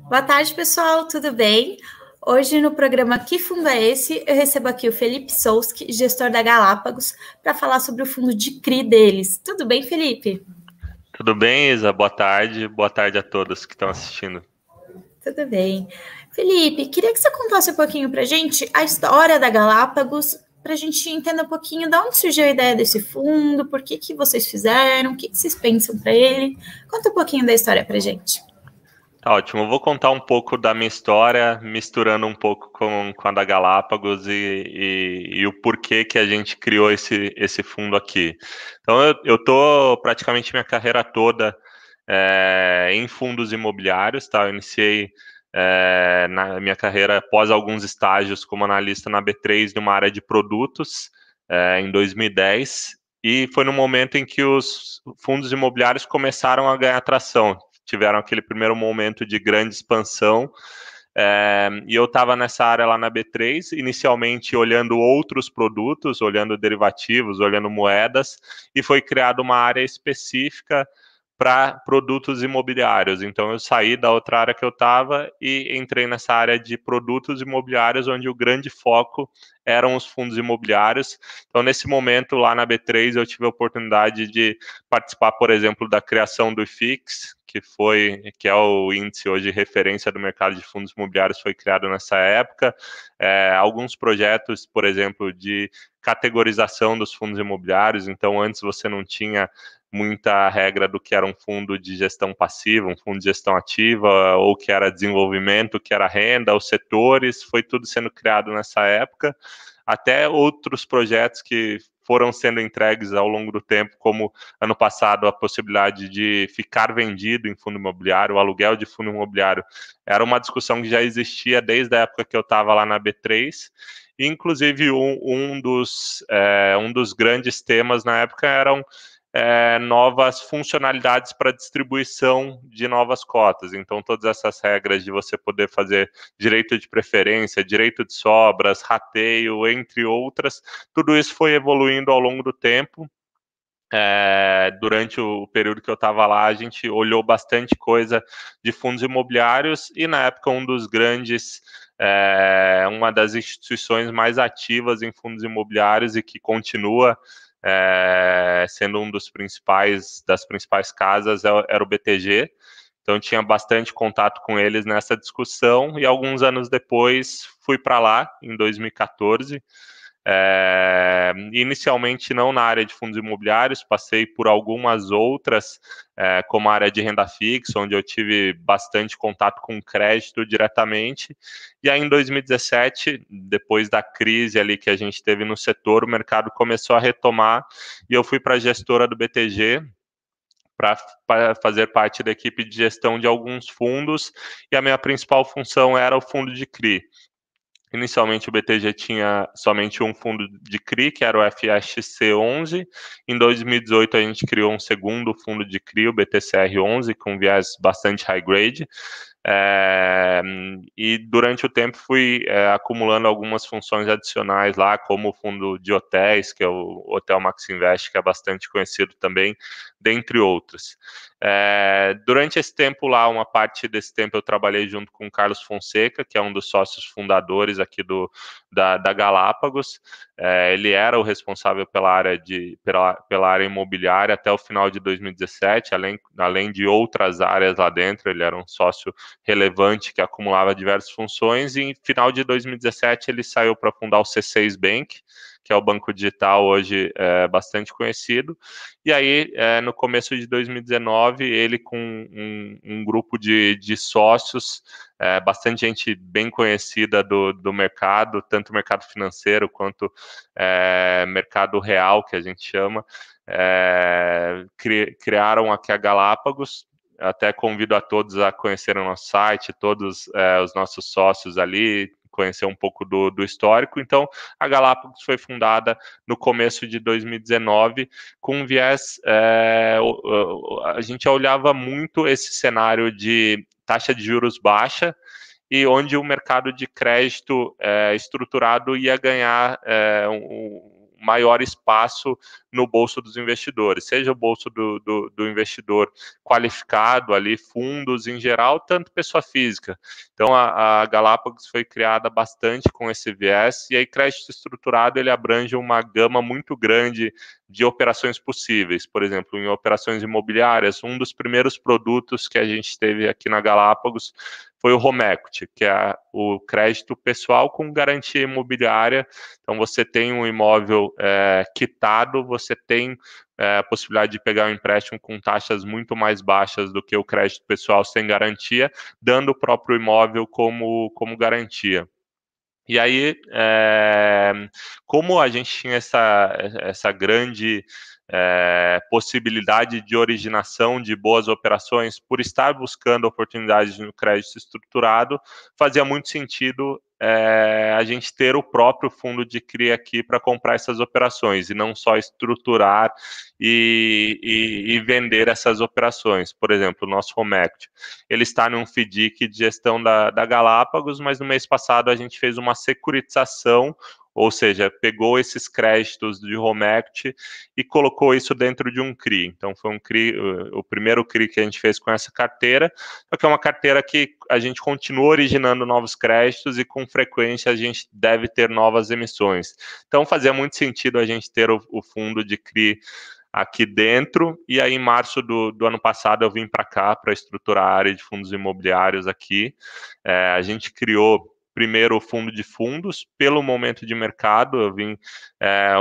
Boa tarde, pessoal, tudo bem? Hoje, no programa Que Fundo é Esse?, eu recebo aqui o Felipe Souski, gestor da Galápagos, para falar sobre o fundo de CRI deles. Tudo bem, Felipe? Tudo bem, Isa? Boa tarde. Boa tarde a todos que estão assistindo. Tudo bem. Felipe, queria que você contasse um pouquinho para a gente a história da Galápagos, para a gente entender um pouquinho de onde surgiu a ideia desse fundo, por que vocês fizeram, o que vocês pensam para ele. Conta um pouquinho da história para a gente. Tá ótimo. Eu vou contar um pouco da minha história, misturando um pouco com a da Galápagos e o porquê que a gente criou esse fundo aqui. Então, eu tô praticamente minha carreira toda em fundos imobiliários, tá? Eu iniciei na minha carreira após alguns estágios como analista na B3 numa área de produtos em 2010, e foi no momento em que os fundos imobiliários começaram a ganhar atração. Tiveram aquele primeiro momento de grande expansão, e eu estava nessa área lá na B3, inicialmente olhando outros produtos, olhando derivativos, olhando moedas, e foi criada uma área específica para produtos imobiliários. Então eu saí da outra área que eu estava e entrei nessa área de produtos imobiliários, onde o grande foco eram os fundos imobiliários. Então, nesse momento, lá na B3, eu tive a oportunidade de participar, por exemplo, da criação do IFIX, que é o índice hoje de referência do mercado de fundos imobiliários, foi criado nessa época. Alguns projetos, por exemplo, de categorização dos fundos imobiliários. Então, antes você não tinha muita regra do que era um fundo de gestão passiva, um fundo de gestão ativa, ou que era desenvolvimento, que era renda, os setores, foi tudo sendo criado nessa época. Até outros projetos que foram sendo entregues ao longo do tempo, como ano passado a possibilidade de ficar vendido em fundo imobiliário, o aluguel de fundo imobiliário, era uma discussão que já existia desde a época que eu estava lá na B3, e inclusive um dos grandes temas na época eram novas funcionalidades para distribuição de novas cotas. Então, todas essas regras de você poder fazer direito de preferência, direito de sobras, rateio, entre outras, tudo isso foi evoluindo ao longo do tempo. Durante o período que eu estava lá, a gente olhou bastante coisa de fundos imobiliários, e na época uma das instituições mais ativas em fundos imobiliários e que continua sendo das principais casas era o BTG. Então tinha bastante contato com eles nessa discussão, e alguns anos depois fui para lá, em 2014, inicialmente não na área de fundos imobiliários, passei por algumas outras, como a área de renda fixa, onde eu tive bastante contato com crédito diretamente, e aí em 2017, depois da crise ali que a gente teve no setor, o mercado começou a retomar, e eu fui para a gestora do BTG, para fazer parte da equipe de gestão de alguns fundos, e a minha principal função era o fundo de CRI. Inicialmente o BTG tinha somente um fundo de CRI, que era o FXC11. Em 2018 a gente criou um segundo fundo de CRI, o BTCR11, com viés bastante high grade. E durante o tempo fui acumulando algumas funções adicionais lá, como o fundo de hotéis, que é o Hotel Max Invest, que é bastante conhecido também, dentre outras. Durante esse tempo lá, uma parte desse tempo eu trabalhei junto com o Carlos Fonseca, que é um dos sócios fundadores aqui da Galápagos. Ele era o responsável pela área imobiliária até o final de 2017, além de outras áreas lá dentro. Ele era um sócio relevante que acumulava diversas funções, e em final de 2017 ele saiu para fundar o C6 Bank, que é o banco digital hoje bastante conhecido. E aí, no começo de 2019, ele com um grupo de sócios, bastante gente bem conhecida do mercado, tanto mercado financeiro quanto mercado real, que a gente chama, criaram aqui a Galápagos. Até convido a todos a conhecerem o nosso site, todos os nossos sócios ali, conhecer um pouco do histórico. Então, a Galápagos foi fundada no começo de 2019, com um viés, a gente olhava muito esse cenário de taxa de juros baixa, e onde o mercado de crédito estruturado ia ganhar maior espaço no bolso dos investidores, seja o bolso do investidor qualificado ali, fundos em geral, tanto pessoa física. Então, a Galápagos foi criada bastante com esse viés, e aí crédito estruturado, ele abrange uma gama muito grande de operações possíveis. Por exemplo, em operações imobiliárias, um dos primeiros produtos que a gente teve aqui na Galápagos foi o Home Equity, que é o crédito pessoal com garantia imobiliária. Então, você tem um imóvel quitado, você tem a possibilidade de pegar um empréstimo com taxas muito mais baixas do que o crédito pessoal sem garantia, dando o próprio imóvel como garantia. E aí, como a gente tinha essa grande possibilidade de originação de boas operações, por estar buscando oportunidades no crédito estruturado, fazia muito sentido a gente ter o próprio fundo de CRI aqui para comprar essas operações, e não só estruturar e vender essas operações. Por exemplo, o nosso Home Equity, ele está num FDIC de gestão da Galápagos, mas no mês passado a gente fez uma securitização, ou seja, pegou esses créditos de Home Equity e colocou isso dentro de um CRI. Então, foi um CRI, o primeiro CRI que a gente fez com essa carteira, só que é uma carteira que a gente continua originando novos créditos e com frequência a gente deve ter novas emissões. Então, fazia muito sentido a gente ter o fundo de CRI aqui dentro, e aí em março do ano passado eu vim para cá para estruturar a área de fundos imobiliários aqui. A gente criou primeiro o fundo de fundos, pelo momento de mercado. Eu vim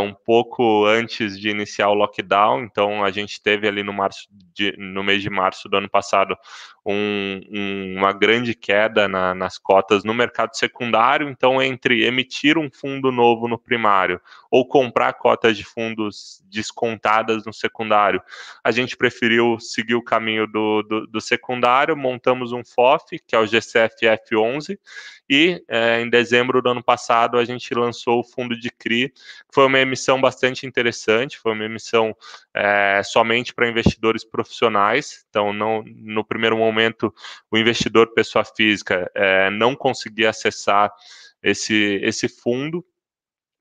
um pouco antes de iniciar o lockdown, então a gente teve ali no mês de março do ano passado uma grande queda nas cotas no mercado secundário. Então, entre emitir um fundo novo no primário ou comprar cotas de fundos descontadas no secundário, a gente preferiu seguir o caminho do secundário. Montamos um FOF, que é o GCF-F11, e em dezembro do ano passado a gente lançou o fundo de CRI, que foi uma emissão bastante interessante, foi uma emissão somente para investidores profissionais. Então, no primeiro momento, o investidor pessoa física não conseguia acessar esse fundo.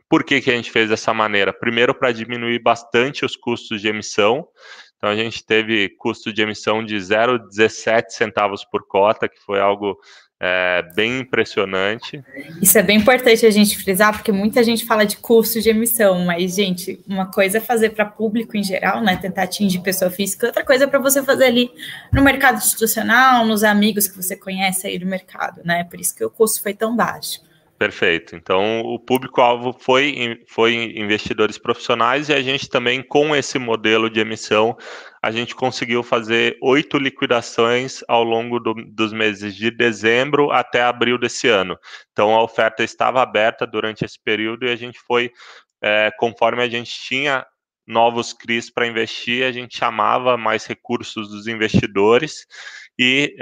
Por que a gente fez dessa maneira? Primeiro, para diminuir bastante os custos de emissão. Então, a gente teve custo de emissão de 0,17 centavos por cota, que foi algo bem impressionante. Isso é bem importante a gente frisar, porque muita gente fala de custo de emissão, mas, gente, uma coisa é fazer para público em geral, né, tentar atingir pessoa física, outra coisa é para você fazer ali no mercado institucional, nos amigos que você conhece aí do mercado, né, por isso que o custo foi tão baixo. Perfeito. Então, o público-alvo foi investidores profissionais, e a gente também, com esse modelo de emissão, a gente conseguiu fazer 8 liquidações ao longo dos meses de dezembro até abril desse ano. Então, a oferta estava aberta durante esse período, e a gente foi, conforme a gente tinha novos CRIs para investir, a gente chamava mais recursos dos investidores, e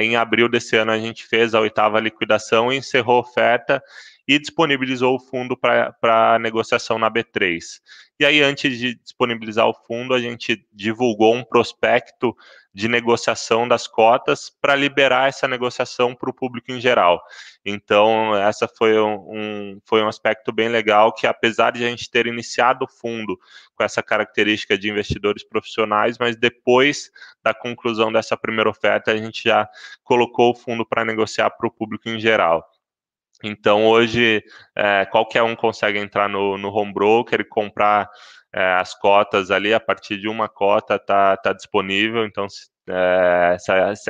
em abril desse ano a gente fez a 8ª liquidação, encerrou a oferta e disponibilizou o fundo para negociação na B3. E aí, antes de disponibilizar o fundo, a gente divulgou um prospecto de negociação das cotas para liberar essa negociação para o público em geral. Então, essa foi um aspecto bem legal, que apesar de a gente ter iniciado o fundo com essa característica de investidores profissionais, mas depois da conclusão dessa primeira oferta, a gente já colocou o fundo para negociar para o público em geral. Então, hoje, qualquer um consegue entrar no home broker e comprar as cotas ali. A partir de uma cota tá disponível. Então,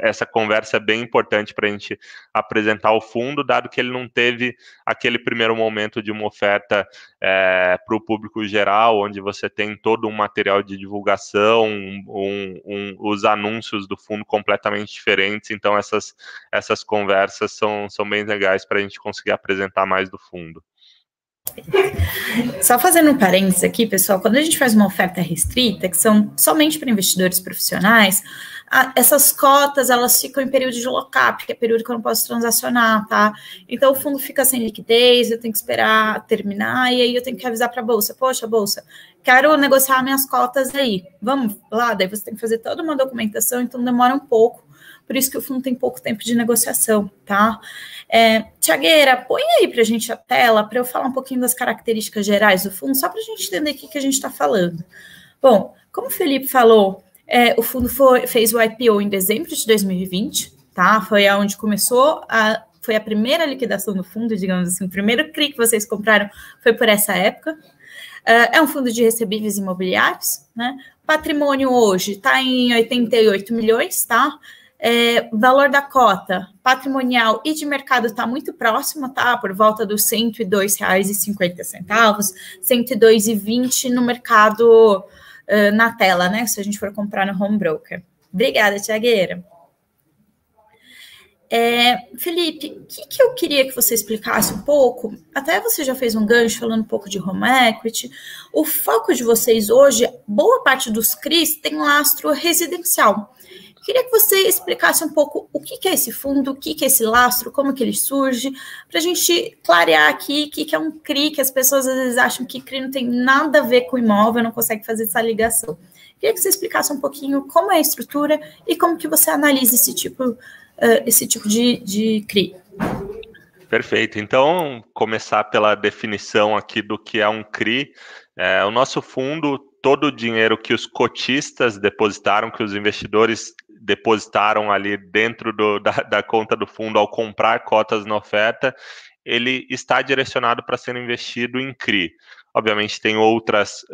essa conversa é bem importante para a gente apresentar o fundo, dado que ele não teve aquele primeiro momento de uma oferta para o público geral, onde você tem todo um material de divulgação, os anúncios do fundo completamente diferentes. Então, essas conversas são bem legais para a gente conseguir apresentar mais do fundo. Só fazendo um parênteses aqui, pessoal, quando a gente faz uma oferta restrita, que são somente para investidores profissionais, essas cotas, elas ficam em período de lock-up, que é período que eu não posso transacionar, tá? Então, o fundo fica sem liquidez, eu tenho que esperar terminar, e aí eu tenho que avisar para a Bolsa, poxa, Bolsa, quero negociar minhas cotas aí, vamos lá? Daí você tem que fazer toda uma documentação, então demora um pouco por isso que o fundo tem pouco tempo de negociação, tá? Tiagueira, põe aí para a gente a tela, para eu falar um pouquinho das características gerais do fundo, só para a gente entender o que a gente está falando. Bom, como o Felipe falou, o fundo fez o IPO em dezembro de 2020, tá? Foi onde começou foi a primeira liquidação do fundo, digamos assim, o primeiro CRI que vocês compraram foi por essa época. É um fundo de recebíveis imobiliários, né? Patrimônio hoje está em 88 milhões, tá? Valor da cota patrimonial e de mercado está muito próximo, tá? Por volta dos R$ 102,50, R$ 102,20 no mercado na tela, né? Se a gente for comprar no home broker. Obrigada, Tiagueira. Felipe, o que eu queria que você explicasse um pouco, até você já fez um gancho falando um pouco de home equity, o foco de vocês hoje, boa parte dos CRIs tem lastro residencial. Queria que você explicasse um pouco o que é esse fundo, o que é esse lastro, como que ele surge, para a gente clarear aqui o que é um CRI, que as pessoas às vezes acham que CRI não tem nada a ver com imóvel, não consegue fazer essa ligação. Queria que você explicasse um pouquinho como é a estrutura e como que você analisa esse tipo de CRI. Perfeito. Então, começar pela definição aqui do que é um CRI. O nosso fundo, todo o dinheiro que os cotistas depositaram, que os investidores depositaram ali dentro da conta do fundo ao comprar cotas na oferta, ele está direcionado para ser investido em CRI. Obviamente tem outras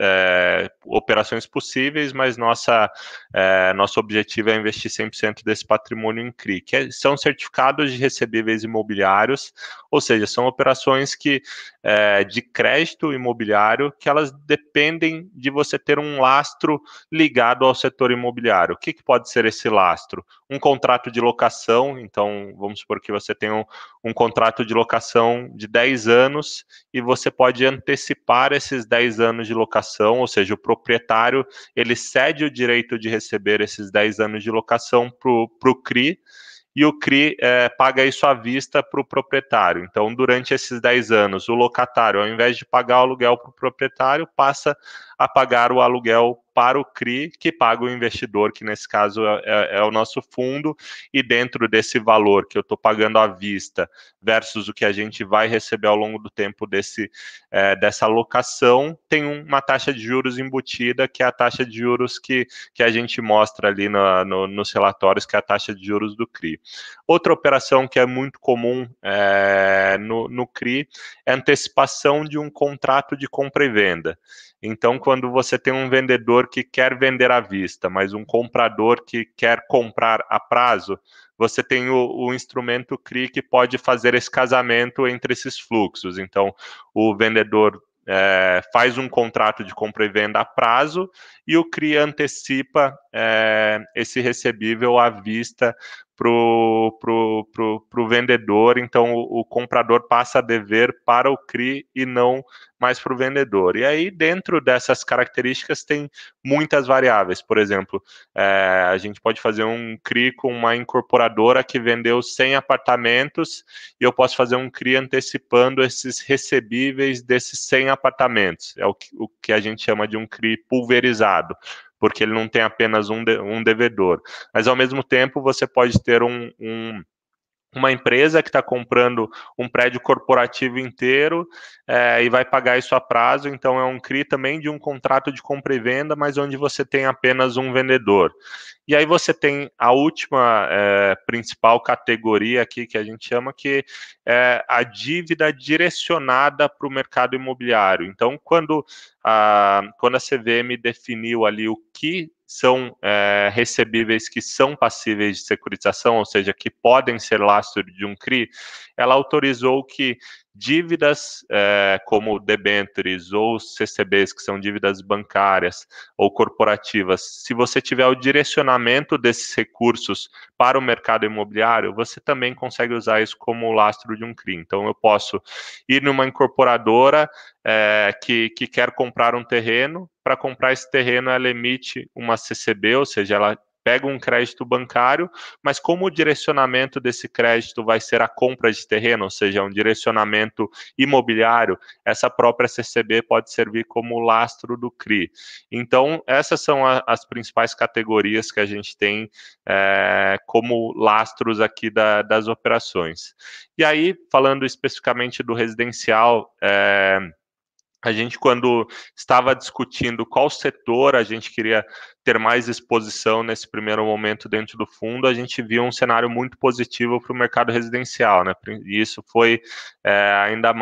operações possíveis, mas nosso objetivo é investir 100% desse patrimônio em CRI, que são certificados de recebíveis imobiliários, ou seja, são operações de crédito imobiliário que elas dependem de você ter um lastro ligado ao setor imobiliário. O que pode ser esse lastro? Um contrato de locação, então vamos supor que você tem um contrato de locação de 10 anos e você pode antecipar esses 10 anos de locação, ou seja, o proprietário ele cede o direito de receber esses 10 anos de locação para o CRI, e o CRI paga isso à vista para o proprietário. Então, durante esses 10 anos, o locatário, ao invés de pagar o aluguel para o proprietário, passa a pagar o aluguel para o CRI, que paga o investidor, que nesse caso é o nosso fundo, e dentro desse valor que eu estou pagando à vista versus o que a gente vai receber ao longo do tempo dessa alocação, tem uma taxa de juros embutida, que é a taxa de juros que a gente mostra ali nos relatórios, que é a taxa de juros do CRI. Outra operação que é muito comum no CRI é a antecipação de um contrato de compra e venda. Então, quando você tem um vendedor que quer vender à vista, mas um comprador que quer comprar a prazo, você tem o instrumento CRI que pode fazer esse casamento entre esses fluxos. Então, o vendedor faz um contrato de compra e venda a prazo e o CRI antecipa esse recebível à vista para o vendedor. Então o comprador passa a dever para o CRI e não mais para o vendedor. E aí, dentro dessas características, tem muitas variáveis. Por exemplo, a gente pode fazer um CRI com uma incorporadora que vendeu 100 apartamentos e eu posso fazer um CRI antecipando esses recebíveis desses 100 apartamentos. É o que a gente chama de um CRI pulverizado, porque ele não tem apenas um devedor. Mas, ao mesmo tempo, você pode ter uma empresa que está comprando um prédio corporativo inteiro e vai pagar isso a prazo, então é um CRI também de um contrato de compra e venda, mas onde você tem apenas um vendedor. E aí você tem a última principal categoria aqui, que a gente chama, que é a dívida direcionada para o mercado imobiliário. Então, quando a CVM definiu ali o que são recebíveis que são passíveis de securitização, ou seja, que podem ser lastro de um CRI, ela autorizou que dívidas como debêntures ou CCBs, que são dívidas bancárias ou corporativas, se você tiver o direcionamento desses recursos para o mercado imobiliário, você também consegue usar isso como lastro de um CRI. Então, eu posso ir numa incorporadora que quer comprar um terreno. Para comprar esse terreno, ela emite uma CCB, ou seja, ela pega um crédito bancário, mas como o direcionamento desse crédito vai ser a compra de terreno, ou seja, um direcionamento imobiliário, essa própria CCB pode servir como lastro do CRI. Então, essas são as principais categorias que a gente tem como lastros aqui das operações. E aí, falando especificamente do residencial, a gente, quando estava discutindo qual setor a gente queria ter mais exposição nesse primeiro momento dentro do fundo, a gente viu um cenário muito positivo para o mercado residencial, né? E isso foi ainda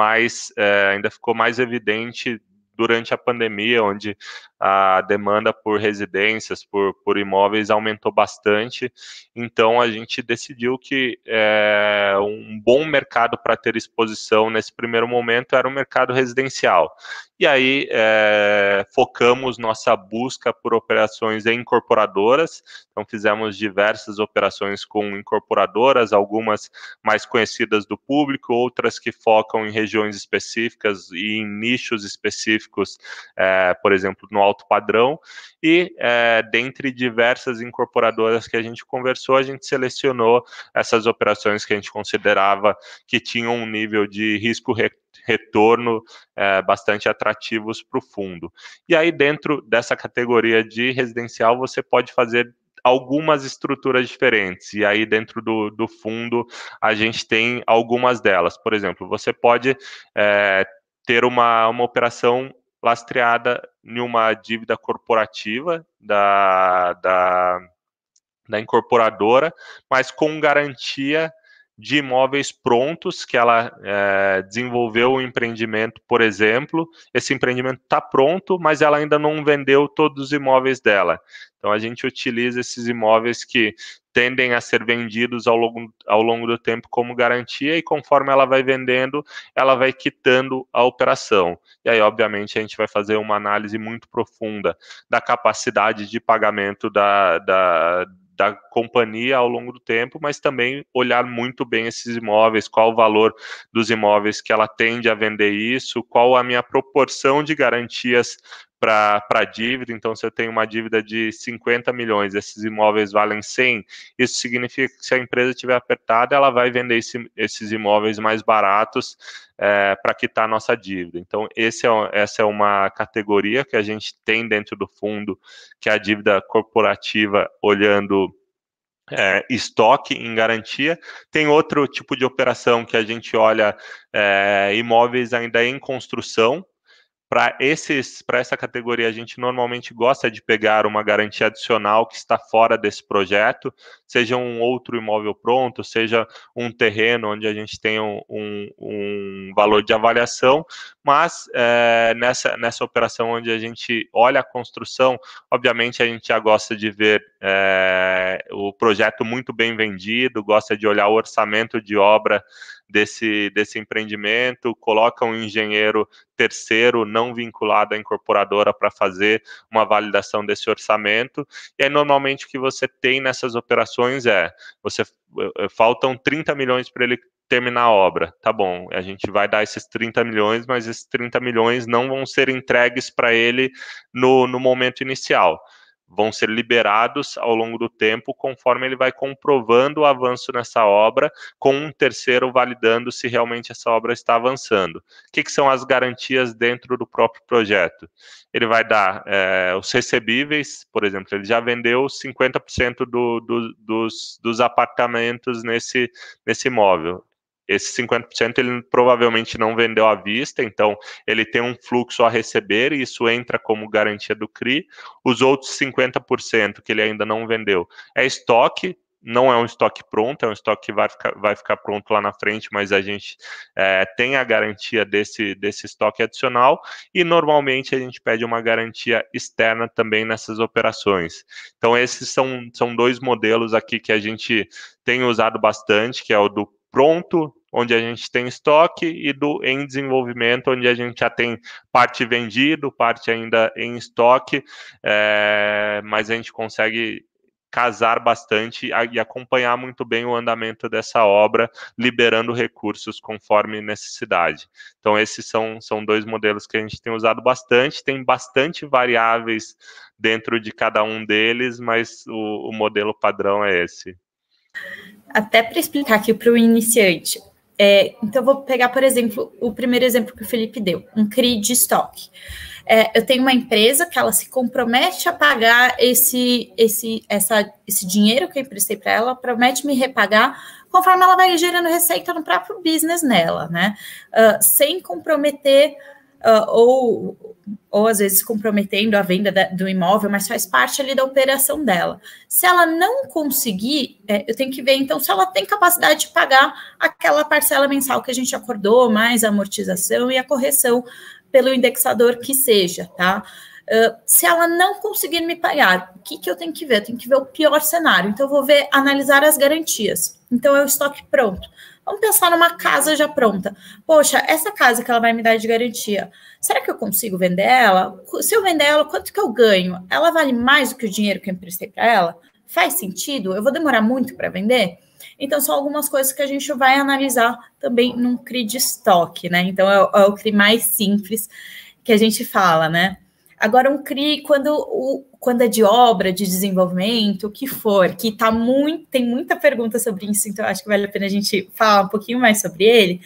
ficou mais evidente durante a pandemia, onde a demanda por residências, por imóveis aumentou bastante. Então, a gente decidiu que um bom mercado para ter exposição nesse primeiro momento era o mercado residencial. E aí, focamos nossa busca por operações em incorporadoras. Então, fizemos diversas operações com incorporadoras, algumas mais conhecidas do público, outras que focam em regiões específicas e em nichos específicos, por exemplo, no alto padrão. E, dentre diversas incorporadoras que a gente conversou, a gente selecionou essas operações que a gente considerava que tinham um nível de risco-retorno bastante atrativos para o fundo. E aí, dentro dessa categoria de residencial, você pode fazer algumas estruturas diferentes, e aí dentro do fundo a gente tem algumas delas. Por exemplo, você pode ter uma operação lastreada em uma dívida corporativa da incorporadora, mas com garantia de imóveis prontos, que ela desenvolveu um empreendimento, por exemplo, esse empreendimento está pronto, mas ela ainda não vendeu todos os imóveis dela. Então, a gente utiliza esses imóveis que tendem a ser vendidos ao longo do tempo como garantia, e conforme ela vai vendendo, ela vai quitando a operação. E aí, obviamente, a gente vai fazer uma análise muito profunda da capacidade de pagamento da companhia ao longo do tempo, mas também olhar muito bem esses imóveis, qual o valor dos imóveis que ela tende a vender isso, qual a minha proporção de garantias para a dívida. Então, se eu tenho uma dívida de 50 milhões, esses imóveis valem 100, isso significa que se a empresa estiver apertada, ela vai vender esses imóveis mais baratos para quitar a nossa dívida. Então, essa é uma categoria que a gente tem dentro do fundo, que é a dívida corporativa, olhando estoque em garantia. Tem outro tipo de operação que a gente olha imóveis ainda em construção. Para essa categoria, a gente normalmente gosta de pegar uma garantia adicional que está fora desse projeto, seja um outro imóvel pronto, seja um terreno onde a gente tem um valor de avaliação, mas nessa operação onde a gente olha a construção, obviamente a gente já gosta de ver o projeto muito bem vendido, gosta de olhar o orçamento de obra desse empreendimento, coloca um engenheiro terceiro não vinculado à incorporadora para fazer uma validação desse orçamento. E aí, normalmente, o que você tem nessas operações faltam 30 milhões para ele terminar a obra. Tá bom, a gente vai dar esses 30 milhões, mas esses 30 milhões não vão ser entregues para ele no momento inicial. Vão ser liberados ao longo do tempo, conforme ele vai comprovando o avanço nessa obra, com um terceiro validando se realmente essa obra está avançando. O que são as garantias dentro do próprio projeto? Ele vai dar os recebíveis, por exemplo, ele já vendeu 50% dos apartamentos nesse imóvel. Esse 50% ele provavelmente não vendeu à vista, então ele tem um fluxo a receber e isso entra como garantia do CRI. Os outros 50% que ele ainda não vendeu é estoque, não é um estoque pronto, é um estoque que vai ficar pronto lá na frente, mas a gente tem a garantia desse estoque adicional, e normalmente a gente pede uma garantia externa também nessas operações. Então esses são dois modelos aqui que a gente tem usado bastante, que é o do pronto, onde a gente tem estoque, e do em desenvolvimento, onde a gente já tem parte vendido, parte ainda em estoque, mas a gente consegue casar bastante e acompanhar muito bem o andamento dessa obra, liberando recursos conforme necessidade. Então, esses são dois modelos que a gente tem usado bastante, tem bastante variáveis dentro de cada um deles, mas o modelo padrão é esse. Até para explicar aqui para o iniciante, então eu vou pegar, por exemplo, o primeiro exemplo que o Felipe deu, um CRI de estoque. Eu tenho uma empresa que ela se compromete a pagar esse dinheiro que eu emprestei para ela, promete me repagar conforme ela vai gerando receita no próprio business nela, né? Sem comprometer, ou às vezes comprometendo a venda do imóvel, mas faz parte ali da operação dela. Se ela não conseguir, eu tenho que ver, então, se ela tem capacidade de pagar aquela parcela mensal que a gente acordou, mais a amortização e a correção pelo indexador que seja, tá? Se ela não conseguir me pagar, o que eu tenho que ver? Eu tenho que ver o pior cenário. Então, eu vou analisar as garantias. Então, é o estoque pronto. Vamos pensar numa casa já pronta. Poxa, essa casa que ela vai me dar de garantia, será que eu consigo vender ela? Se eu vender ela, quanto que eu ganho? Ela vale mais do que o dinheiro que eu emprestei para ela? Faz sentido? Eu vou demorar muito para vender? Então, são algumas coisas que a gente vai analisar também num CRI de estoque, né? Então, é o CRI mais simples que a gente fala, né? Agora, um CRI, quando é de obra, de desenvolvimento, o que for, que tem muita pergunta sobre isso, então acho que vale a pena a gente falar um pouquinho mais sobre ele.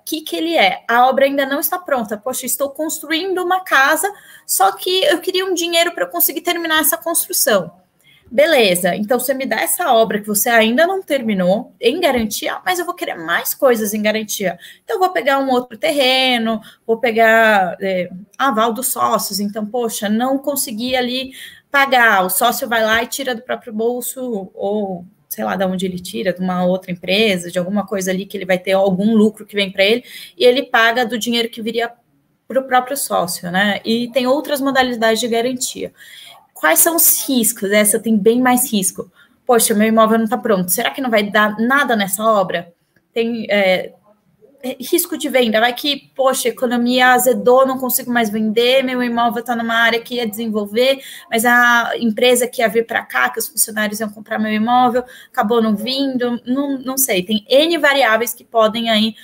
Que ele é? A obra ainda não está pronta. Poxa, estou construindo uma casa, só que eu queria um dinheiro para eu conseguir terminar essa construção. Beleza, então você me dá essa obra que você ainda não terminou em garantia, mas eu vou querer mais coisas em garantia. Então, eu vou pegar um outro terreno, vou pegar aval dos sócios. Então, poxa, não consegui ali pagar. O sócio vai lá e tira do próprio bolso, ou sei lá de onde ele tira, de uma outra empresa, de alguma coisa ali que ele vai ter algum lucro que vem para ele, e ele paga do dinheiro que viria para o próprio sócio, né? E tem outras modalidades de garantia. Quais são os riscos? Essa tem bem mais risco. Poxa, meu imóvel não está pronto. Será que não vai dar nada nessa obra? Tem risco de venda. Vai que, poxa, a economia azedou, não consigo mais vender, meu imóvel está numa área que ia desenvolver, mas a empresa que ia vir para cá, que os funcionários iam comprar meu imóvel, acabou não vindo. Não sei. Tem N variáveis que podem aí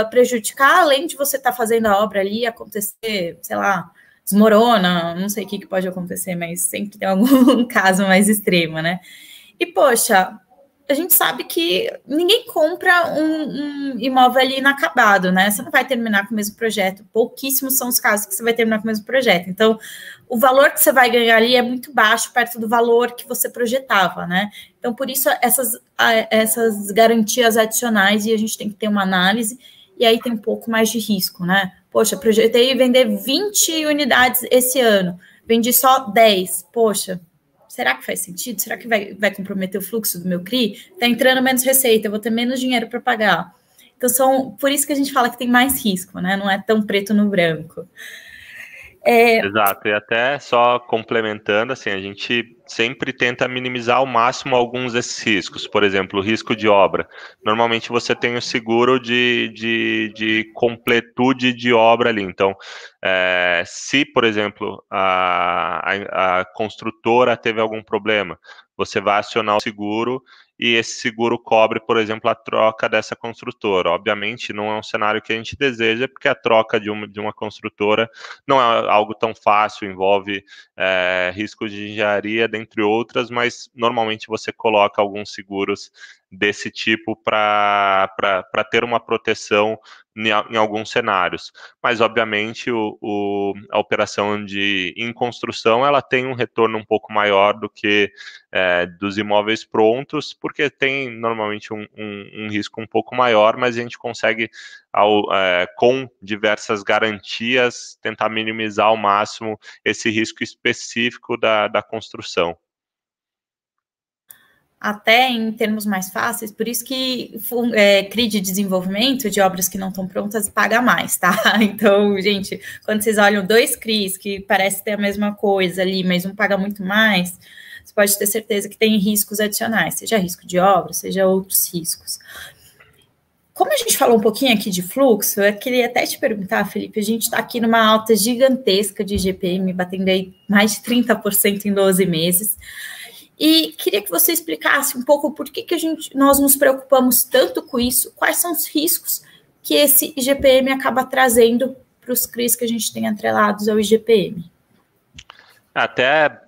prejudicar, além de você estar fazendo a obra ali, acontecer, sei lá, desmorona, não sei o que pode acontecer, mas sempre tem algum caso mais extremo, né? E, poxa, a gente sabe que ninguém compra um imóvel ali inacabado, né? Você não vai terminar com o mesmo projeto. Pouquíssimos são os casos que você vai terminar com o mesmo projeto. Então, o valor que você vai ganhar ali é muito baixo, perto do valor que você projetava, né? Então, por isso, essas garantias adicionais, e a gente tem que ter uma análise, e aí tem um pouco mais de risco, né? Poxa, projetei vender 20 unidades esse ano, vendi só 10. Poxa, será que faz sentido? Será que vai comprometer o fluxo do meu CRI? Está entrando menos receita, eu vou ter menos dinheiro para pagar. Então, por isso que a gente fala que tem mais risco, né? Não é tão preto no branco. Exato, e até só complementando, assim, a gente sempre tenta minimizar ao máximo alguns desses riscos. Por exemplo, o risco de obra. Normalmente você tem o seguro de completude de obra ali. Então, se, por exemplo, a construtora teve algum problema, você vai acionar o seguro e esse seguro cobre, por exemplo, a troca dessa construtora. Obviamente, não é um cenário que a gente deseja, porque a troca de uma construtora não é algo tão fácil, envolve riscos de engenharia, dentre outras, mas normalmente você coloca alguns seguros desse tipo para ter uma proteção em alguns cenários. Mas, obviamente, a operação em construção, ela tem um retorno um pouco maior do que dos imóveis prontos, porque tem normalmente um risco um pouco maior, mas a gente consegue, com diversas garantias, tentar minimizar ao máximo esse risco específico da construção. Até em termos mais fáceis, por isso que CRI de desenvolvimento de obras que não estão prontas paga mais, tá? Então, gente, quando vocês olham 2 CRIs que parece ter a mesma coisa ali, mas um paga muito mais, você pode ter certeza que tem riscos adicionais, seja risco de obra, seja outros riscos. Como a gente falou um pouquinho aqui de fluxo, eu queria até te perguntar, Felipe, a gente está aqui numa alta gigantesca de IGPM, batendo aí mais de 30% em 12 meses, E queria que você explicasse um pouco por que nós nos preocupamos tanto com isso, quais são os riscos que esse IGPM acaba trazendo para os CRIs que a gente tem atrelados ao IGPM. Até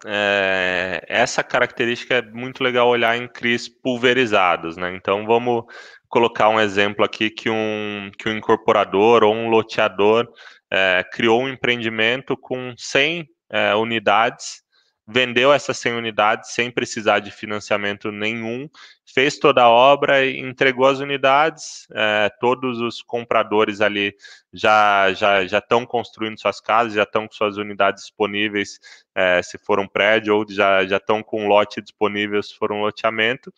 essa característica é muito legal olhar em CRIs pulverizados, né? Então vamos colocar um exemplo aqui que um incorporador ou um loteador criou um empreendimento com 100 unidades, vendeu essas 100 unidades sem precisar de financiamento nenhum, fez toda a obra e entregou as unidades, todos os compradores ali já estão construindo suas casas, já estão com suas unidades disponíveis, se for um prédio, ou já estão com um lote disponível se for um loteamento,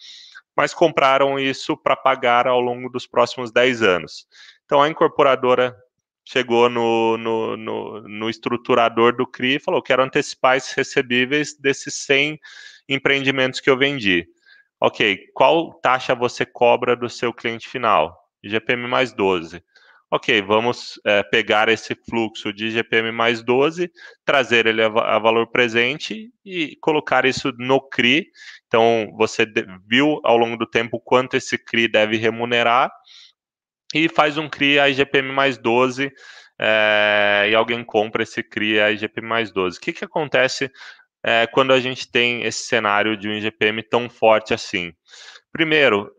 mas compraram isso para pagar ao longo dos próximos 10 anos. Então a incorporadora chegou no estruturador do CRI e falou: quero antecipar esses recebíveis desses 100 empreendimentos que eu vendi. Ok, qual taxa você cobra do seu cliente final? IGPM mais 12. Ok, vamos pegar esse fluxo de IGPM mais 12, trazer ele a valor presente e colocar isso no CRI. Então, você viu ao longo do tempo quanto esse CRI deve remunerar e faz um CRI a IGPM mais 12 e alguém compra esse CRI a IGPM mais 12. O que acontece quando a gente tem esse cenário de um IGPM tão forte assim? Primeiro,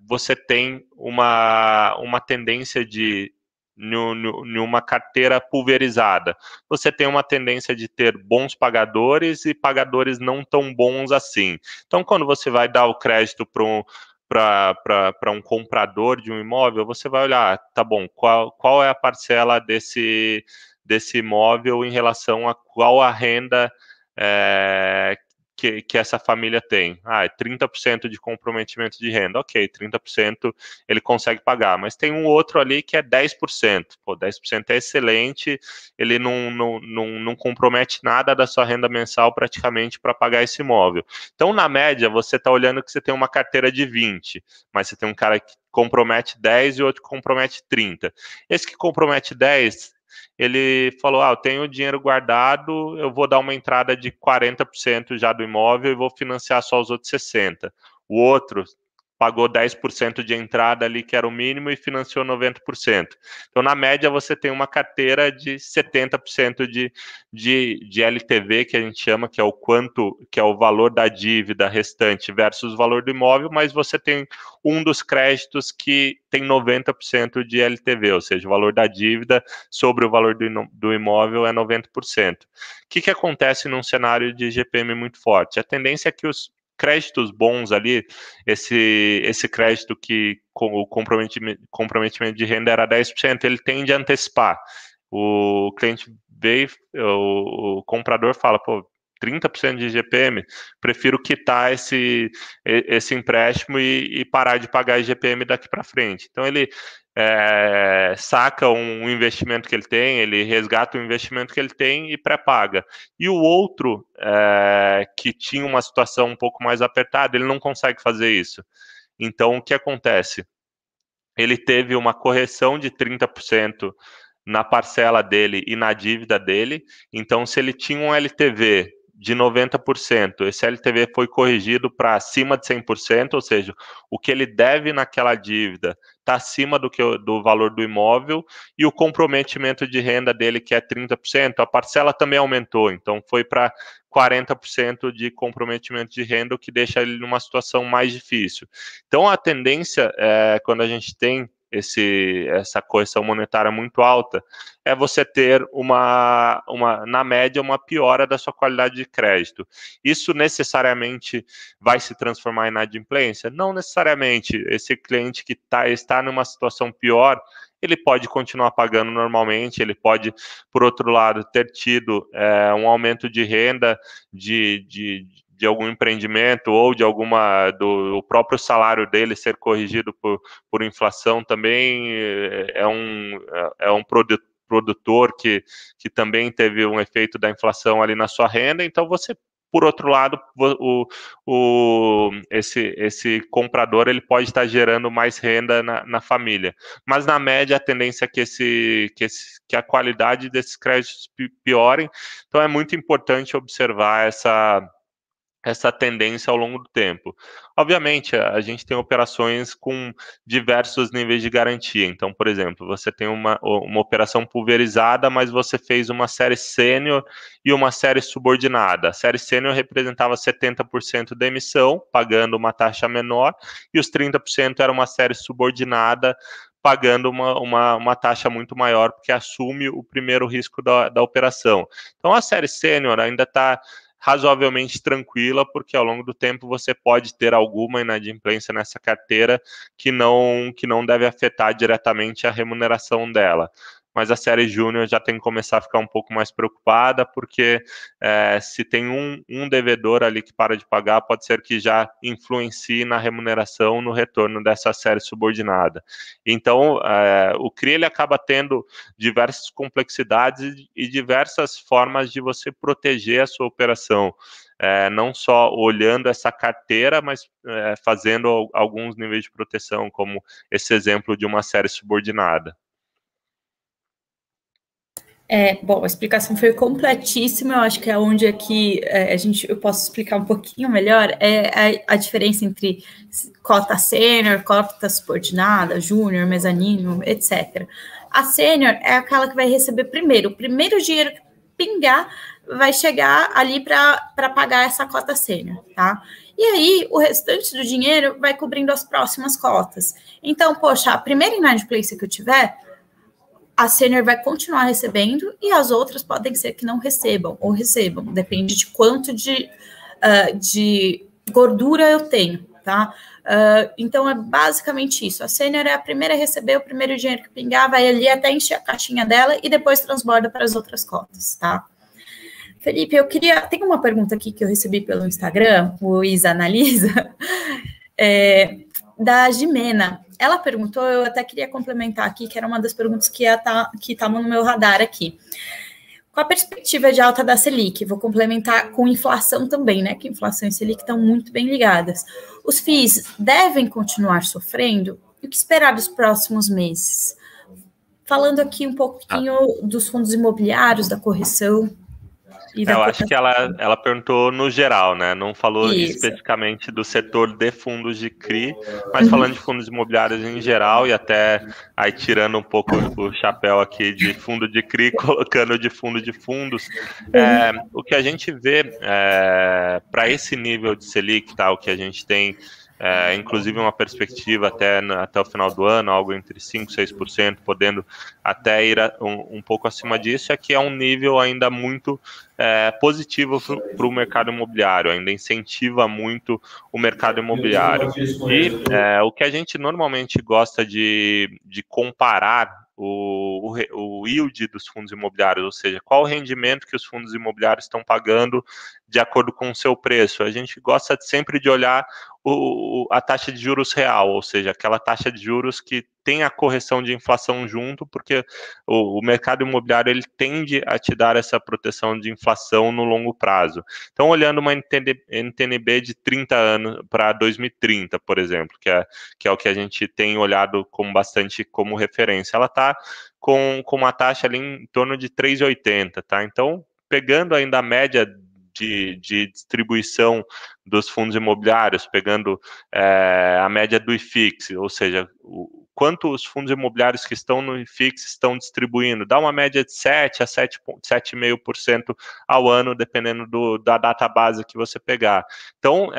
você tem uma tendência de, numa carteira pulverizada, você tem uma tendência de ter bons pagadores e pagadores não tão bons assim. Então, quando você vai dar o crédito para um comprador de um imóvel, você vai olhar, tá bom, qual é a parcela desse imóvel em relação a qual a renda que essa família tem. É 30% de comprometimento de renda. Ok, 30% ele consegue pagar, mas tem um outro ali que é 10%. Pô, 10% é excelente, ele não compromete nada da sua renda mensal praticamente para pagar esse imóvel. Então, na média, você está olhando que você tem uma carteira de 20, mas você tem um cara que compromete 10 e outro que compromete 30. Esse que compromete 10, ele falou: eu tenho dinheiro guardado, eu vou dar uma entrada de 40% já do imóvel e vou financiar só os outros 60%. O outro pagou 10% de entrada ali, que era o mínimo, e financiou 90%. Então, na média, você tem uma carteira de 70% de LTV, que a gente chama, que é o valor da dívida restante versus o valor do imóvel, mas você tem um dos créditos que tem 90% de LTV, ou seja, o valor da dívida sobre o valor do imóvel é 90%. O que acontece num cenário de IGPM muito forte? A tendência é que os créditos bons ali, esse crédito que com o comprometimento de renda era 10%, ele tende a antecipar. O cliente veio, o comprador fala: pô, 30% de IGPM, prefiro quitar esse empréstimo e parar de pagar IGPM daqui para frente. Então, ele saca um investimento que ele tem, ele resgata o investimento que ele tem e pré-paga. E o outro, que tinha uma situação um pouco mais apertada, ele não consegue fazer isso. Então, o que acontece? Ele teve uma correção de 30% na parcela dele e na dívida dele. Então, se ele tinha um LTV de 90%, esse LTV foi corrigido para acima de 100%, ou seja, o que ele deve naquela dívida está acima do valor do imóvel, e o comprometimento de renda dele, que é 30%, a parcela também aumentou, então foi para 40% de comprometimento de renda, o que deixa ele numa situação mais difícil. Então, a tendência, quando a gente tem essa correção monetária muito alta, é você ter na média, uma piora da sua qualidade de crédito. Isso necessariamente vai se transformar em inadimplência? Não necessariamente. Esse cliente que está numa situação pior, ele pode continuar pagando normalmente, ele pode, por outro lado, ter tido um aumento de renda de algum empreendimento ou do próprio salário dele ser corrigido por inflação também, é um produtor que também teve um efeito da inflação ali na sua renda. Então, você, por outro lado, esse comprador, ele pode estar gerando mais renda na família. Mas, na média, a tendência é que a qualidade desses créditos piorem. Então, é muito importante observar essa tendência ao longo do tempo. Obviamente, a gente tem operações com diversos níveis de garantia. Então, por exemplo, você tem uma operação pulverizada, mas você fez uma série sênior e uma série subordinada. A série sênior representava 70% da emissão, pagando uma taxa menor, e os 30% era uma série subordinada, pagando uma taxa muito maior, porque assume o primeiro risco da operação. Então, a série sênior ainda está razoavelmente tranquila, porque ao longo do tempo você pode ter alguma inadimplência nessa carteira que não deve afetar diretamente a remuneração dela. Mas a série júnior já tem que começar a ficar um pouco mais preocupada, porque se tem um devedor ali que para de pagar, pode ser que já influencie na remuneração, no retorno dessa série subordinada. Então, o CRI ele acaba tendo diversas complexidades e diversas formas de você proteger a sua operação. Não só olhando essa carteira, mas fazendo alguns níveis de proteção, como esse exemplo de uma série subordinada. Bom, a explicação foi completíssima. Eu acho que é onde aqui eu posso explicar um pouquinho melhor a diferença entre cota sênior, cota subordinada, júnior, mezanino, etc. A sênior é aquela que vai receber primeiro. O primeiro dinheiro que pingar vai chegar ali para pagar essa cota sênior, tá? E aí, o restante do dinheiro vai cobrindo as próximas cotas. Então, poxa, a primeira inadimplência que eu tiver, a sênior vai continuar recebendo e as outras podem ser que não recebam ou recebam, depende de quanto de gordura eu tenho, tá? Então é basicamente isso. A sênior é a primeira a receber, o primeiro dinheiro que pingar vai ali até encher a caixinha dela e depois transborda para as outras cotas, tá? Felipe, tem uma pergunta aqui que eu recebi pelo Instagram, o Isa Analisa, da Jimena. Ela perguntou, eu até queria complementar aqui, que era uma das perguntas que estavam no meu radar aqui. Com a perspectiva de alta da Selic, vou complementar com inflação também, né? Que inflação e Selic estão muito bem ligadas. Os FIIs devem continuar sofrendo? E o que esperar dos próximos meses? Falando aqui um pouquinho dos fundos imobiliários, da correção. Eu acho que ela perguntou no geral, né? Não falou especificamente do setor de fundos de CRI, mas falando de fundos imobiliários em geral e até aí tirando um pouco o chapéu aqui de fundo de CRI, colocando de fundo de fundos. O que a gente vê para esse nível de Selic, tá? O que a gente tem, inclusive uma perspectiva até o final do ano, algo entre 5% e 6%, podendo até ir um pouco acima disso, é que é um nível ainda muito positivo para o mercado imobiliário, ainda incentiva muito o mercado imobiliário. E o que a gente normalmente gosta de comparar o yield dos fundos imobiliários, ou seja, qual o rendimento que os fundos imobiliários estão pagando de acordo com o seu preço. A gente gosta sempre de olhar a taxa de juros real, ou seja, aquela taxa de juros que tem a correção de inflação junto, porque o mercado imobiliário ele tende a te dar essa proteção de inflação no longo prazo. Então, olhando uma NTN-B de 30 anos para 2030, por exemplo, que é o que a gente tem olhado bastante como referência, ela está com uma taxa ali em torno de 3,80, tá? Então, pegando ainda a média de distribuição dos fundos imobiliários, pegando a média do IFIX, ou seja, quanto os fundos imobiliários que estão no IFIX estão distribuindo, dá uma média de 7 a 7,5% ao ano, dependendo da data base que você pegar. Então,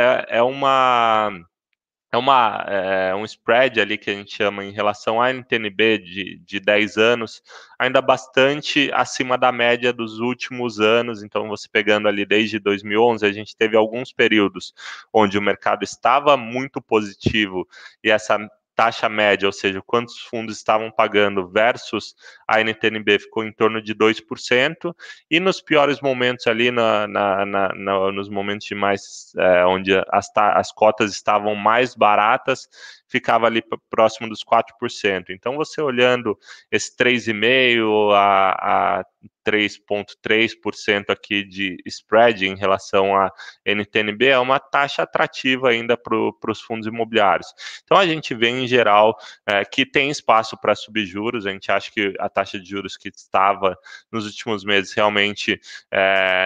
um spread ali que a gente chama em relação à NTN-B de 10 anos, ainda bastante acima da média dos últimos anos. Então, você pegando ali desde 2011, a gente teve alguns períodos onde o mercado estava muito positivo e essa taxa média, ou seja, quantos fundos estavam pagando versus a NTN-B ficou em torno de 2%, e nos piores momentos ali, nos momentos de mais, onde as cotas estavam mais baratas, ficava ali próximo dos 4%. Então, você olhando esse 3,5% a 3,3% aqui de spread em relação a NTNB, é uma taxa atrativa ainda para os fundos imobiliários. Então, a gente vê, em geral, que tem espaço para subir juros. A gente acha que a taxa de juros que estava nos últimos meses realmente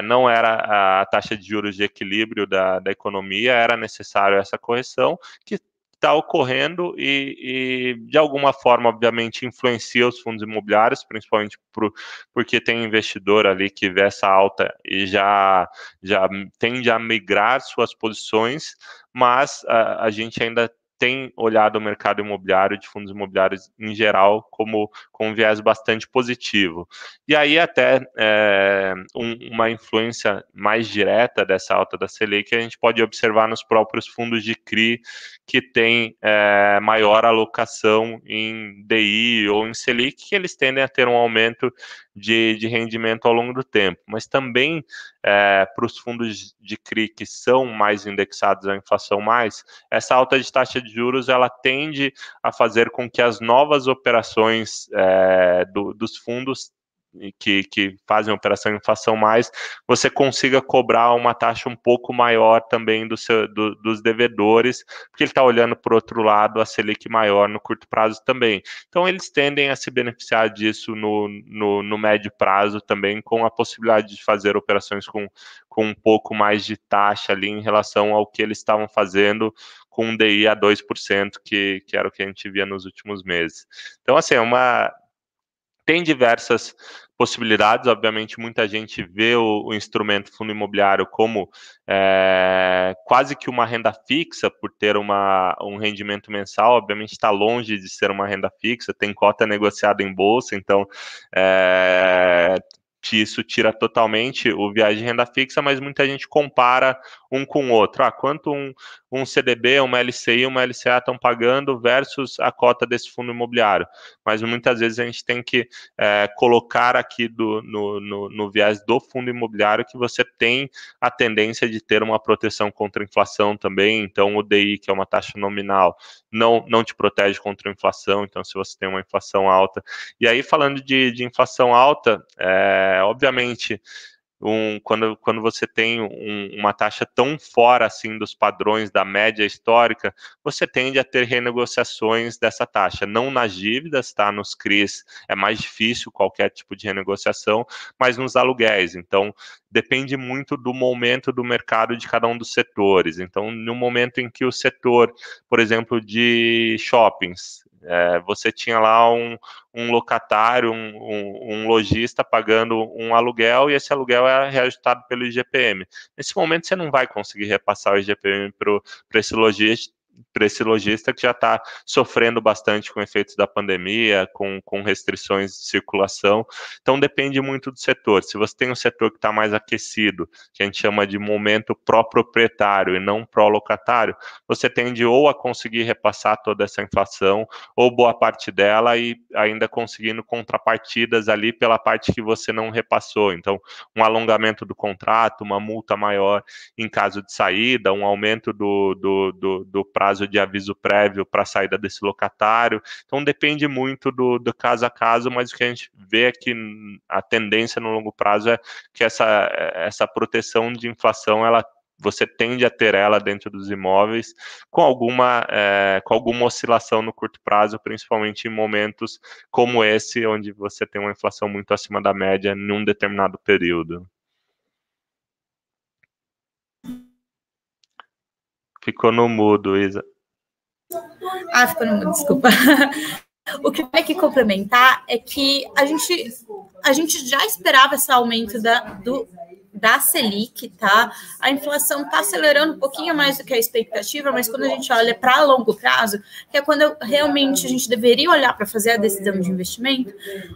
não era a taxa de juros de equilíbrio da economia, era necessário essa correção, que está ocorrendo e, de alguma forma, obviamente, influencia os fundos imobiliários, principalmente porque tem investidor ali que vê essa alta e já tende a migrar suas posições, mas a gente ainda tem olhado o mercado imobiliário, de fundos imobiliários em geral, com um viés bastante positivo. E aí até uma influência mais direta dessa alta da Selic a gente pode observar nos próprios fundos de CRI, que tem maior alocação em DI ou em Selic, que eles tendem a ter um aumento de rendimento ao longo do tempo, mas também para os fundos de CRI que são mais indexados à inflação essa alta de taxa de juros, ela tende a fazer com que as novas operações dos fundos que fazem operação em inflação você consiga cobrar uma taxa um pouco maior também dos devedores, porque ele está olhando por outro lado a Selic maior no curto prazo também. Então, eles tendem a se beneficiar disso no médio prazo também, com a possibilidade de fazer operações com um pouco mais de taxa ali em relação ao que eles estavam fazendo com um DI a 2%, que era o que a gente via nos últimos meses. Então, assim, tem diversas possibilidades. Obviamente, muita gente vê o instrumento fundo imobiliário como quase que uma renda fixa, por ter um rendimento mensal. Obviamente, está longe de ser uma renda fixa, tem cota negociada em bolsa, então isso tira totalmente o viés de renda fixa, mas muita gente compara um com o outro. Quanto um CDB, uma LCI, uma LCA estão pagando versus a cota desse fundo imobiliário. Mas muitas vezes a gente tem que colocar aqui no viés do fundo imobiliário que você tem a tendência de ter uma proteção contra a inflação também. Então, o DI, que é uma taxa nominal, não te protege contra a inflação. Então, se você tem uma inflação alta. E aí, falando de inflação alta, obviamente, quando você tem uma taxa tão fora assim dos padrões da média histórica, você tende a ter renegociações dessa taxa, não nas dívidas, tá? Nos CRIs é mais difícil qualquer tipo de renegociação, mas nos aluguéis. Então, depende muito do momento do mercado de cada um dos setores. Então, no momento em que o setor, por exemplo, de shoppings, você tinha lá um locatário, um lojista pagando um aluguel, e esse aluguel é reajustado pelo IGPM. Nesse momento, você não vai conseguir repassar o IGPM para esse lojista que já está sofrendo bastante com efeitos da pandemia, com restrições de circulação. Então, depende muito do setor. Se você tem um setor que está mais aquecido, que a gente chama de momento pró-proprietário e não pró-locatário, você tende ou a conseguir repassar toda essa inflação, ou boa parte dela, e ainda conseguindo contrapartidas ali pela parte que você não repassou. Então, um alongamento do contrato, uma multa maior em caso de saída, um aumento do prazo de aviso prévio para a saída desse locatário. Então, depende muito do caso a caso, mas o que a gente vê é que a tendência no longo prazo é que essa proteção de inflação, você tende a ter ela dentro dos imóveis, com alguma oscilação no curto prazo, principalmente em momentos como esse, onde você tem uma inflação muito acima da média em um determinado período. Ficou no mudo, Isa. Ficou no mudo, desculpa. O que eu tenho que complementar é que a gente já esperava esse aumento da Selic, tá? A inflação está acelerando um pouquinho mais do que a expectativa, mas quando a gente olha para longo prazo, que é quando realmente a gente deveria olhar para fazer a decisão de investimento,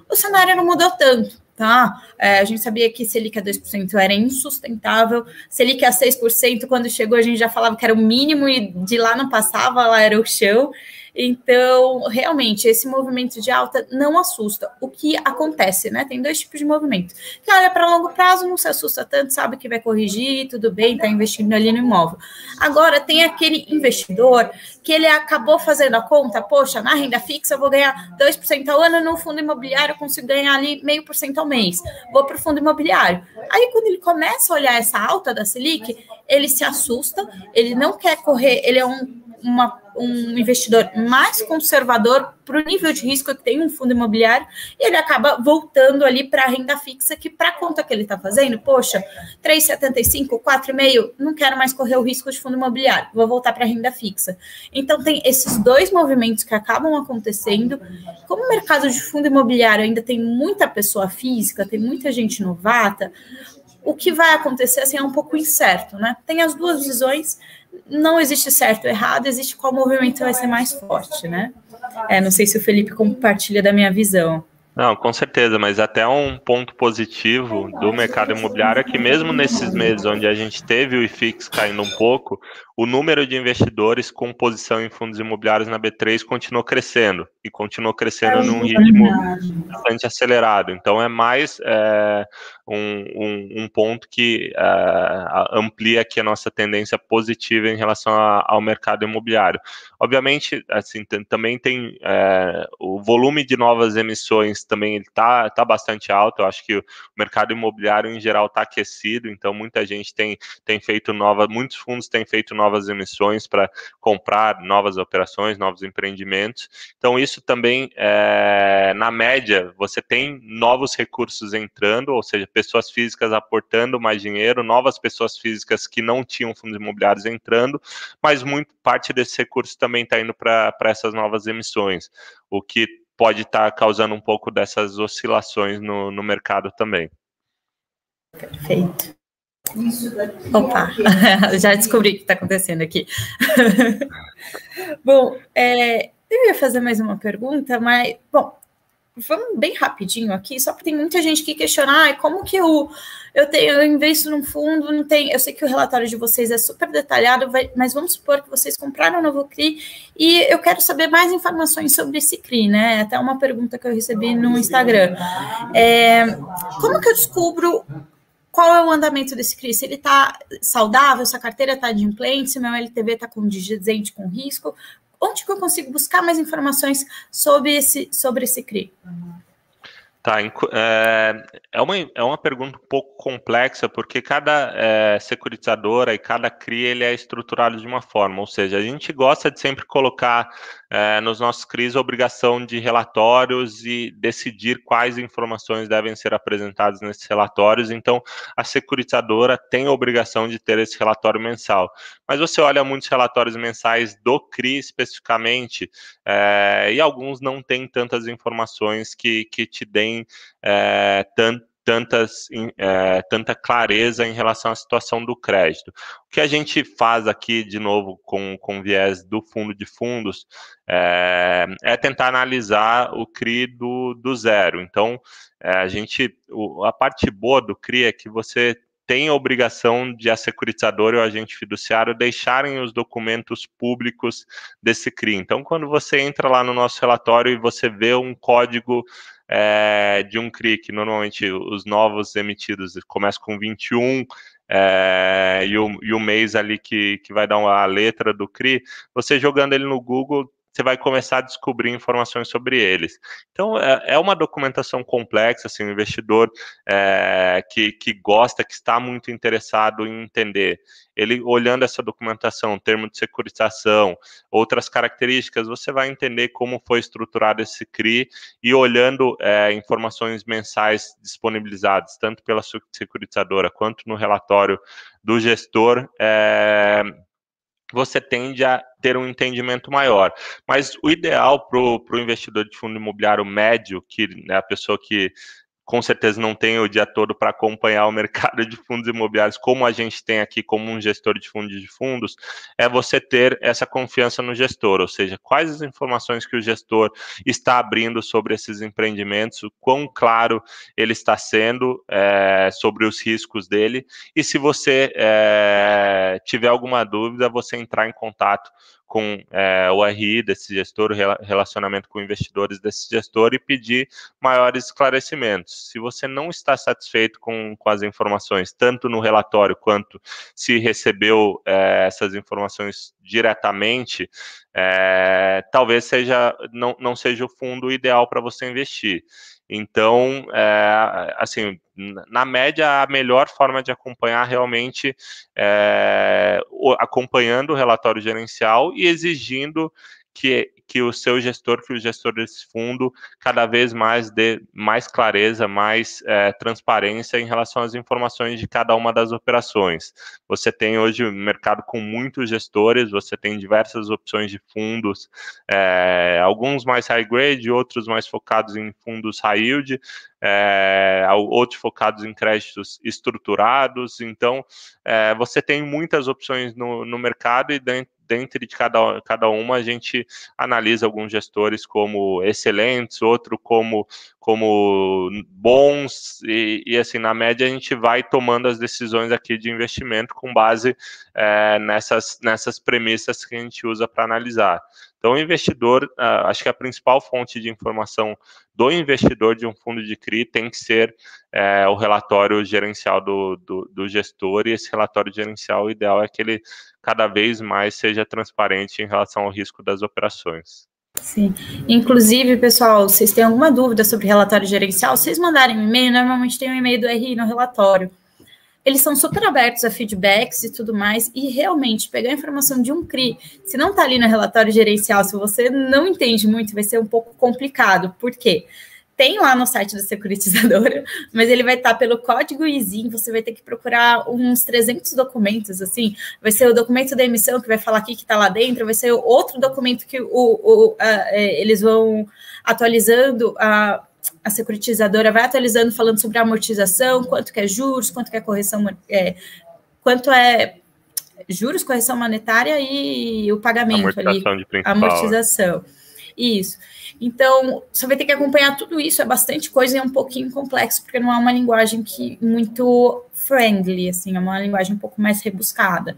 o cenário não mudou tanto, tá? A gente sabia que Selic a 2% era insustentável, Selic a 6%, quando chegou a gente já falava que era o mínimo e de lá não passava, lá era o chão. Então, realmente, esse movimento de alta não assusta. O que acontece, né? Tem dois tipos de movimento. Quem olha para longo prazo não se assusta tanto, sabe que vai corrigir, tudo bem, está investindo ali no imóvel. Agora, tem aquele investidor que ele acabou fazendo a conta, poxa, na renda fixa eu vou ganhar 2% ao ano, no fundo imobiliário eu consigo ganhar ali 0,5% ao mês. Vou para o fundo imobiliário. Aí, quando ele começa a olhar essa alta da Selic, ele se assusta, ele não quer correr, ele é um investidor mais conservador para o nível de risco que tem um fundo imobiliário, e ele acaba voltando ali para a renda fixa, que para a conta que ele está fazendo, poxa, 3,75, 4,5, não quero mais correr o risco de fundo imobiliário, vou voltar para a renda fixa. Então tem esses dois movimentos que acabam acontecendo. Como o mercado de fundo imobiliário ainda tem muita pessoa física, tem muita gente novata, o que vai acontecer assim, é um pouco incerto, né? Tem as duas visões, não existe certo ou errado, existe qual movimento vai ser mais forte, né? Não sei se o Felipe compartilha da minha visão. Não, com certeza, mas até um ponto positivo do mercado imobiliário é que mesmo nesses meses onde a gente teve o IFIX caindo um pouco, o número de investidores com posição em fundos imobiliários na B3 continuou crescendo, e continuou crescendo num ritmo bastante acelerado. Então é mais um ponto que amplia aqui a nossa tendência positiva em relação ao mercado imobiliário. Obviamente, assim, também tem o volume de novas emissões também ele tá bastante alto. Eu acho que o mercado imobiliário em geral está aquecido, então muita gente tem feito muitos fundos têm feito novas emissões para comprar novas operações, novos empreendimentos. Então isso também, na média, você tem novos recursos entrando, ou seja, pessoas físicas aportando mais dinheiro, novas pessoas físicas que não tinham fundos imobiliários entrando, mas muito parte desse recurso também está indo para essas novas emissões, o que pode estar causando um pouco dessas oscilações no mercado também. Perfeito. Opa, já descobri o que está acontecendo aqui. Bom, eu ia fazer mais uma pergunta, mas, bom, vamos bem rapidinho aqui, só porque tem muita gente que questiona, como que eu investo num fundo, não tem, eu sei que o relatório de vocês é super detalhado, mas vamos supor que vocês compraram um novo CRI e eu quero saber mais informações sobre esse CRI, né? Até uma pergunta que eu recebi no Instagram. Como que eu descubro qual é o andamento desse CRI? Se ele está saudável, se a carteira está adimplente, se meu LTV está condizente com risco, onde que eu consigo buscar mais informações sobre esse CRI? Tá, é uma pergunta um pouco complexa, porque cada securitizadora e cada CRI ele é estruturado de uma forma, ou seja, a gente gosta de sempre colocar nos nossos CRIs a obrigação de relatórios e decidir quais informações devem ser apresentadas nesses relatórios. Então, a securitizadora tem a obrigação de ter esse relatório mensal. Mas você olha muitos relatórios mensais do CRI especificamente, e alguns não têm tantas informações que te deem tanta clareza em relação à situação do crédito. O que a gente faz aqui, de novo, com viés do fundo de fundos, é tentar analisar o CRI do zero. Então, a parte boa do CRI é que você tem a obrigação de a securitizadora e o agente fiduciário deixarem os documentos públicos desse CRI. Então, quando você entra lá no nosso relatório e você vê um código de um CRI, que normalmente os novos emitidos começam com 21, e o mês ali que vai dar a letra do CRI, você jogando ele no Google, você vai começar a descobrir informações sobre eles. Então, é uma documentação complexa, assim, o investidor que gosta, que está muito interessado em entender, ele olhando essa documentação, termo de securitização, outras características, você vai entender como foi estruturado esse CRI e olhando informações mensais disponibilizadas, tanto pela securitizadora quanto no relatório do gestor, você tende a ter um entendimento maior. Mas o ideal para o investidor de fundo imobiliário médio, que é a pessoa que com certeza não tem o dia todo para acompanhar o mercado de fundos imobiliários, como a gente tem aqui como um gestor de fundos, é você ter essa confiança no gestor, ou seja, quais as informações que o gestor está abrindo sobre esses empreendimentos, o quão claro ele está sendo sobre os riscos dele, e se você tiver alguma dúvida, você entrar em contato com o RI desse gestor, o relacionamento com investidores desse gestor e pedir maiores esclarecimentos. Se você não está satisfeito com as informações, tanto no relatório quanto se recebeu essas informações diretamente, talvez não seja o fundo ideal para você investir. Então, assim, na média, a melhor forma de acompanhar realmente acompanhando o relatório gerencial e exigindo que o seu gestor, que o gestor desse fundo, cada vez mais dê mais clareza, mais transparência em relação às informações de cada uma das operações. Você tem hoje um mercado com muitos gestores, você tem diversas opções de fundos, alguns mais high grade, outros mais focados em fundos high yield, outros focados em créditos estruturados. Então, você tem muitas opções no mercado e dentro de cada uma a gente analisa alguns gestores como excelentes, outro como bons, e assim, na média a gente vai tomando as decisões aqui de investimento com base nessas premissas que a gente usa para analisar. Então, o investidor, acho que a principal fonte de informação do investidor de um fundo de CRI tem que ser o relatório gerencial do gestor, e esse relatório gerencial, o ideal é que ele cada vez mais seja transparente em relação ao risco das operações. Sim. Inclusive, pessoal, vocês têm alguma dúvida sobre relatório gerencial, vocês mandarem um e-mail, normalmente tem um e-mail do RI no relatório. Eles são super abertos a feedbacks e tudo mais, e realmente pegar a informação de um CRI, se não está ali no relatório gerencial, se você não entende muito, vai ser um pouco complicado. Por quê? Tem lá no site da securitizadora, mas ele vai estar pelo código ISIN, você vai ter que procurar uns 300 documentos, assim, vai ser o documento da emissão que vai falar aqui que está lá dentro, vai ser outro documento que eles vão atualizando, a securitizadora vai atualizando, falando sobre a amortização, quanto que é juros, quanto que é correção, quanto é juros, correção monetária e o pagamento ali, a amortização. Isso. Então, você vai ter que acompanhar tudo isso, é bastante coisa e é um pouquinho complexo, porque não é uma linguagem muito friendly, assim, é uma linguagem um pouco mais rebuscada.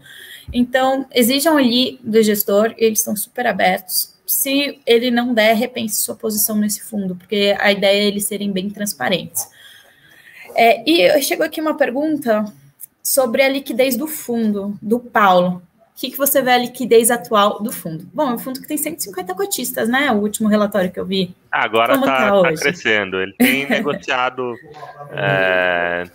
Então, exijam ali do gestor, eles estão super abertos. Se ele não der, repense sua posição nesse fundo, porque a ideia é eles serem bem transparentes. E chegou aqui uma pergunta sobre a liquidez do fundo, do Paulo. O que você vê a liquidez atual do fundo? Bom, é um fundo que tem 150 cotistas, né? O último relatório que eu vi. Agora está crescendo. Ele tem negociado,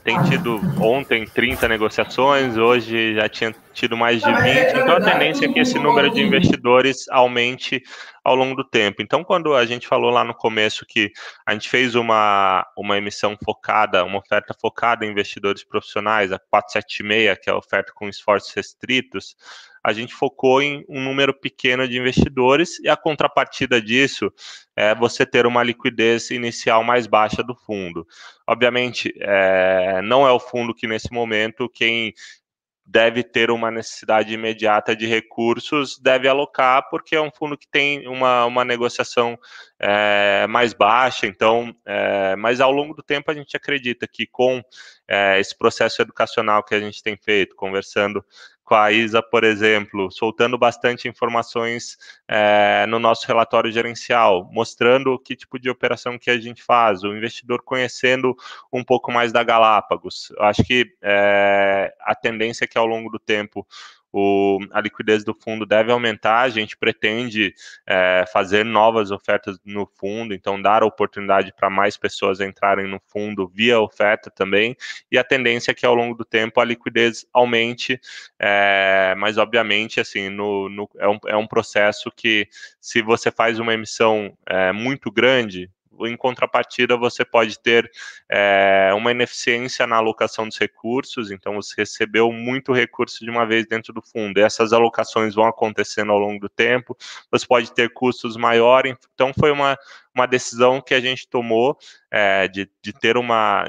tem tido ontem 30 negociações, hoje já tinha tido mais de 20, então a tendência é que esse número de investidores aumente ao longo do tempo. Então, quando a gente falou lá no começo que a gente fez uma emissão focada, uma oferta focada em investidores profissionais, a 476, que é a oferta com esforços restritos, a gente focou em um número pequeno de investidores, e a contrapartida disso é você ter uma liquidez inicial mais baixa do fundo. Obviamente, não é o fundo que nesse momento quem deve ter uma necessidade imediata de recursos, deve alocar, porque é um fundo que tem uma negociação mais baixa. Então, mas ao longo do tempo a gente acredita que com esse processo educacional que a gente tem feito, conversando com a Isa, por exemplo, soltando bastante informações no nosso relatório gerencial, mostrando que tipo de operação que a gente faz, o investidor conhecendo um pouco mais da Galápagos. Eu acho que a tendência é que ao longo do tempo a liquidez do fundo deve aumentar. A gente pretende fazer novas ofertas no fundo, então dar oportunidade para mais pessoas entrarem no fundo via oferta também, e a tendência é que ao longo do tempo a liquidez aumente, mas obviamente assim, é um processo que, se você faz uma emissão muito grande, em contrapartida você pode ter uma ineficiência na alocação dos recursos, então você recebeu muito recurso de uma vez dentro do fundo, e essas alocações vão acontecendo ao longo do tempo, você pode ter custos maiores, então foi uma decisão que a gente tomou de ter uma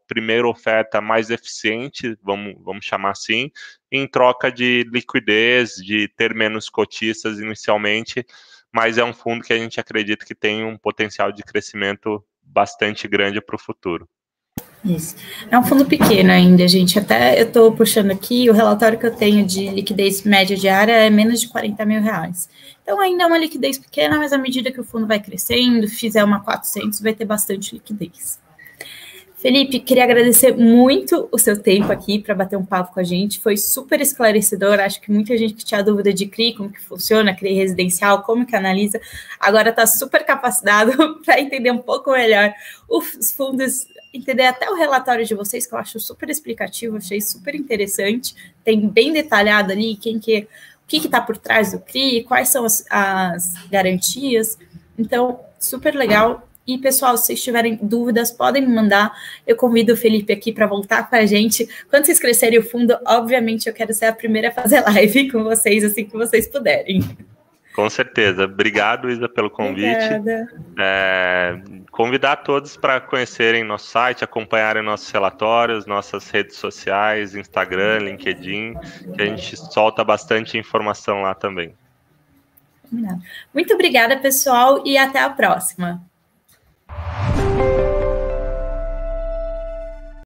primeira oferta mais eficiente, vamos chamar assim, em troca de liquidez, de ter menos cotistas inicialmente, mas é um fundo que a gente acredita que tem um potencial de crescimento bastante grande para o futuro. Isso. É um fundo pequeno ainda, gente. Até eu estou puxando aqui, o relatório que eu tenho de liquidez média diária é menos de 40 mil reais. Então ainda é uma liquidez pequena, mas à medida que o fundo vai crescendo, fizer uma 400, vai ter bastante liquidez. Felipe, queria agradecer muito o seu tempo aqui para bater um papo com a gente. Foi super esclarecedor. Acho que muita gente que tinha dúvida de CRI, como que funciona, CRI residencial, como que analisa, agora está super capacitado para entender um pouco melhor os fundos, entender até o relatório de vocês, que eu acho super explicativo, achei super interessante. Tem bem detalhado ali o que está por trás do CRI, quais são as garantias. Então, super legal. E, pessoal, se vocês tiverem dúvidas, podem me mandar. Eu convido o Felipe aqui para voltar com a gente. Quando vocês crescerem o fundo, obviamente, eu quero ser a primeira a fazer live com vocês, assim que vocês puderem. Com certeza. Obrigado, Isa, pelo convite. Convidar todos para conhecerem nosso site, acompanharem nossos relatórios, nossas redes sociais, Instagram, LinkedIn, que a gente solta bastante informação lá também. Muito obrigada, pessoal, e até a próxima.